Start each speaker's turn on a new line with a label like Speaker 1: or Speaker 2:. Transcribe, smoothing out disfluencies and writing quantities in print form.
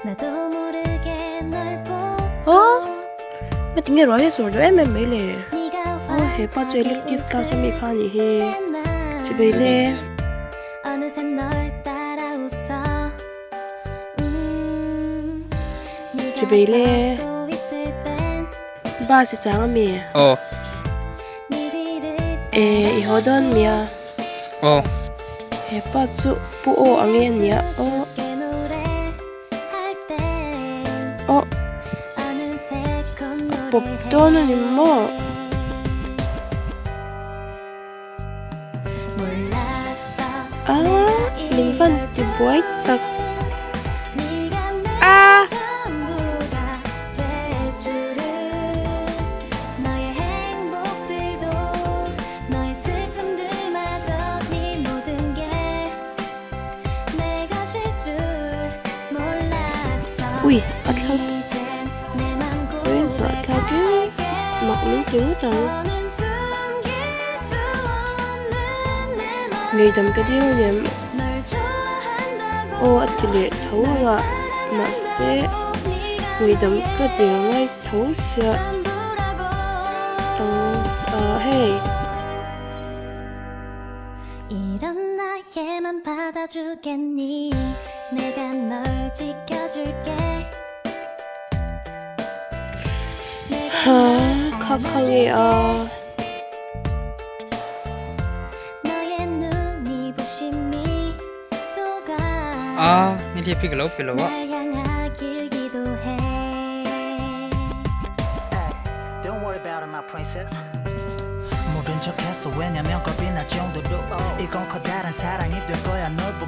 Speaker 1: Mà tiếng nghe nói hết rồi em mấy lệ hệ bao giờ lịch tiếp tao sẽ bị khai nhỉ he chị bị lệ chị bị lệ ba sẽ sáng mẹ 에 이거던 미야 해빠주 부오 angenya 법도는 임모 민선 디보이 딱 ui atlag ui sợ atlag mặc miếng trứng tao người đâm cái điều nhầm at cái lệ thấu là mà sẽ người đâm cái điều ngay thấu sẽ hey
Speaker 2: 이런 나에만 받아주겠니 내가 널 지켜줄게
Speaker 1: 카카리야
Speaker 2: 너의 눈이 부심이 속아
Speaker 3: นี่ที่พี่กับลูกไปแล้ววะ
Speaker 2: 날 향하길 기도해
Speaker 4: Don't worry about it, my princess. 모른 척했어 왜냐면 겁이 날 정도로 이건 커다란 사랑이 될 거야 널 보고